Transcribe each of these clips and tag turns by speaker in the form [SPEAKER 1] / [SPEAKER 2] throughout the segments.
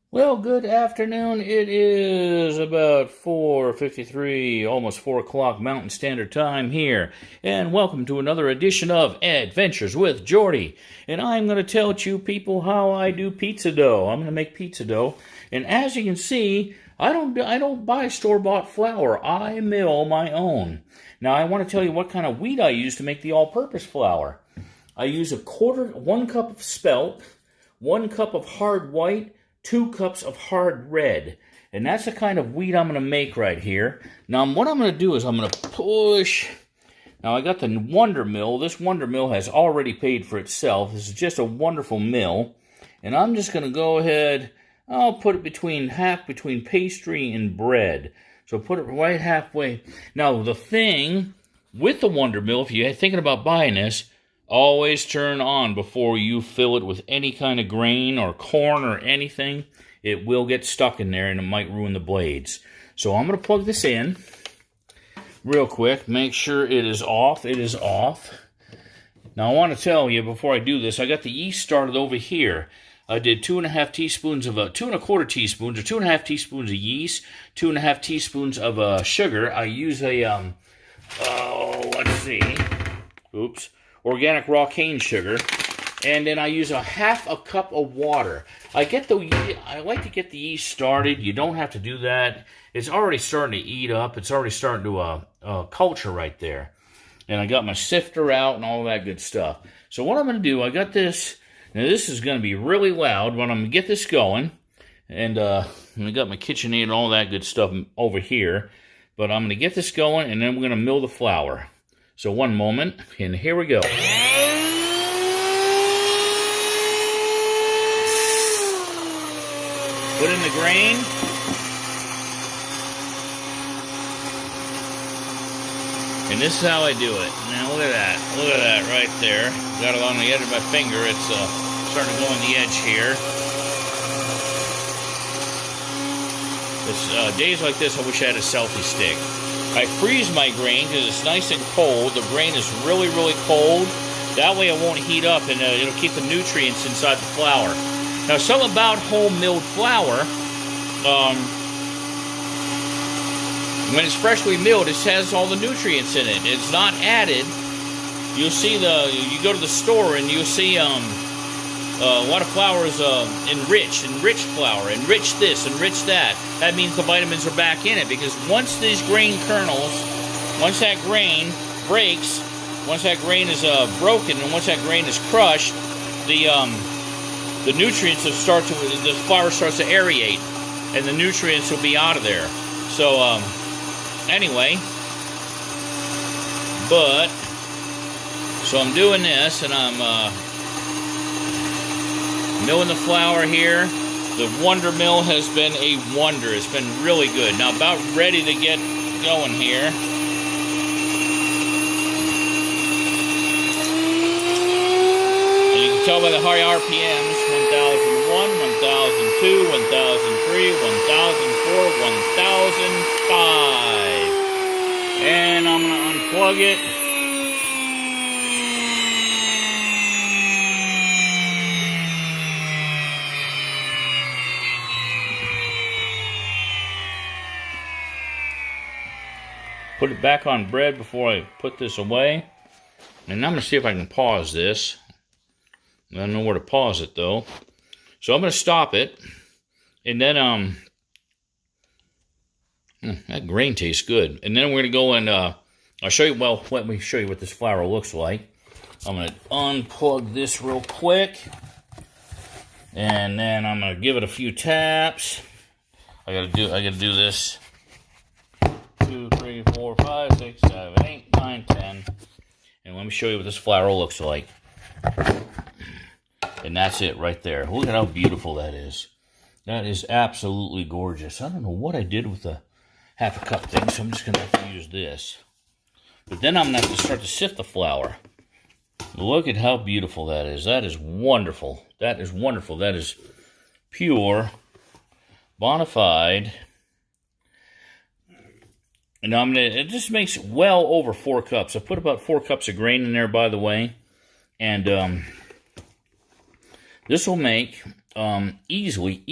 [SPEAKER 1] Well, good afternoon. It is about 4:53, almost 4 o'clock Mountain Standard Time here. And welcome to another edition of Adventures with Jordy. And I'm going to tell you people how I do pizza dough. I'm going to make pizza dough. And as you can see, I don't buy store-bought flour. I mill my own. Now, I want to tell you what kind of wheat I use to make the all-purpose flour. I use 1 cup of spelt, 1 cup of hard white, 2 cups of hard red. And that's the kind of wheat I'm going to make right here. Now, what I'm going to do is I'm going to push. Now, I got the Wonder Mill. This Wonder Mill has already paid for itself. This is just a wonderful mill. And I'm just going to go ahead, I'll put it between pastry and bread. So put it right halfway. Now, the thing with the Wonder Mill, if you're thinking about buying this, always turn on before you fill it with any kind of grain or corn or anything. It will get stuck in there and it might ruin the blades. So I'm going to plug this in real quick. Make sure it is off. It is off. Now I want to tell you before I do this, I got the yeast started over here. I did 2.5 teaspoons of 2.25 teaspoons or 2.5 teaspoons of yeast, 2.5 teaspoons of sugar. I use a let's see. Oops. Organic raw cane sugar, and then I use 1/2 cup of water. I like to get the yeast started. You don't have to do that. It's already starting to eat up. It's already starting to culture right there. And I got my sifter out and all that good stuff. So what I'm going to do, I got this. Now this is going to be really loud, but I'm going to get this going. And I got my KitchenAid and all that good stuff over here. But I'm going to get this going, and then we're going to mill the flour. So one moment, and here we go. Put in the grain. And this is how I do it. Now look at that. Look at that right there. Got it on the edge of my finger. It's starting to go on the edge here. It's days like this, I wish I had a selfie stick. I freeze my grain because it's nice and cold. The grain is really, really cold. That way it won't heat up and it'll keep the nutrients inside the flour. Now, something about home milled flour, when it's freshly milled, it has all the nutrients in it. It's not added. You'll see you go to the store and you'll see a lot of flour is enriched flour, enriched this, enriched that. That means the vitamins are back in it, because once these grain kernels, once that grain breaks, once that grain is broken, and once that grain is crushed, the nutrients will the flour starts to aerate, and the nutrients will be out of there. So anyway, so I'm doing this, and I'm milling the flour here. The Wonder Mill has been a wonder. It's been really good. Now, about ready to get going here. And you can tell by the high RPMs, 1001, 1002, 1003, 1004, 1005. And I'm going to unplug it. Put it back on bread before I put this away. And I'm going to see if I can pause this. I don't know where to pause it, though. So I'm going to stop it. And then, that grain tastes good. And then we're going to go and, I'll show you, well, let me show you what this flour looks like. I'm going to unplug this real quick. And then I'm going to give it a few taps. I got to do this. 2, 3, 4, 5, 6, 7, 8, 9, 10. And let me show you what this flour looks like. And that's it right there. Look at how beautiful that is. That is absolutely gorgeous. I don't know what I did with the 1/2 cup thing, so I'm just going to have to use this. But then I'm going to have to start to sift the flour. Look at how beautiful that is. That is wonderful. That is wonderful. That is pure, bona fide. And it just makes well over 4 cups. I put about 4 cups of grain in there, by the way. And this will make easily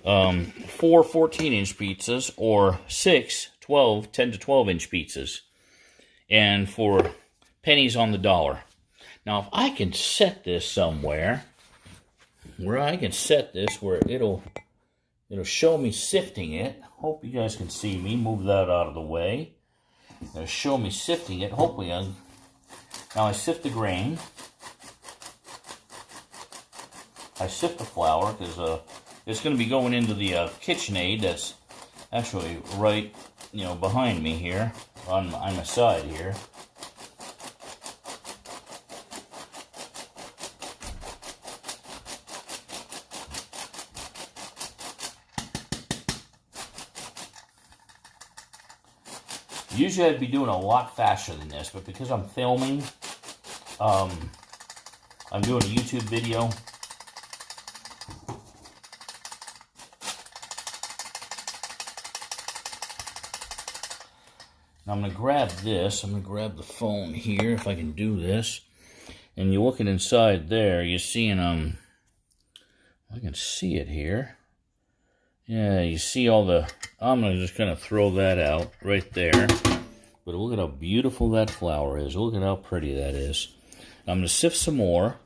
[SPEAKER 1] 4 14-inch pizzas or 6 10 to 12-inch pizzas, and for pennies on the dollar. Now, if I can set this somewhere where I can set this where it'll show me sifting it. Hope you guys can see me. Move that out of the way. It'll show me sifting it. Hopefully, now I sift the grain. I sift the flour because it's going to be going into the KitchenAid that's actually right, behind me here on my side here. Usually I'd be doing a lot faster than this, but because I'm filming, I'm doing a YouTube video. Now I'm going to grab this. I'm going to grab the phone here, if I can do this. And you're looking inside there, you're seeing, I can see it here. Yeah, you see all the, I'm going to just kind of throw that out right there. But look at how beautiful that flour is. Look at how pretty that is. I'm going to sift some more.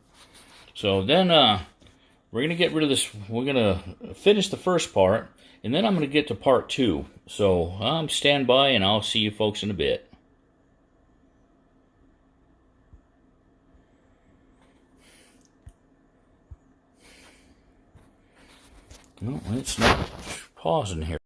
[SPEAKER 1] So then we're going to get rid of this. We're going to finish the first part. And then I'm going to get to part 2. So stand by and I'll see you folks in a bit. No, it's not pausing here.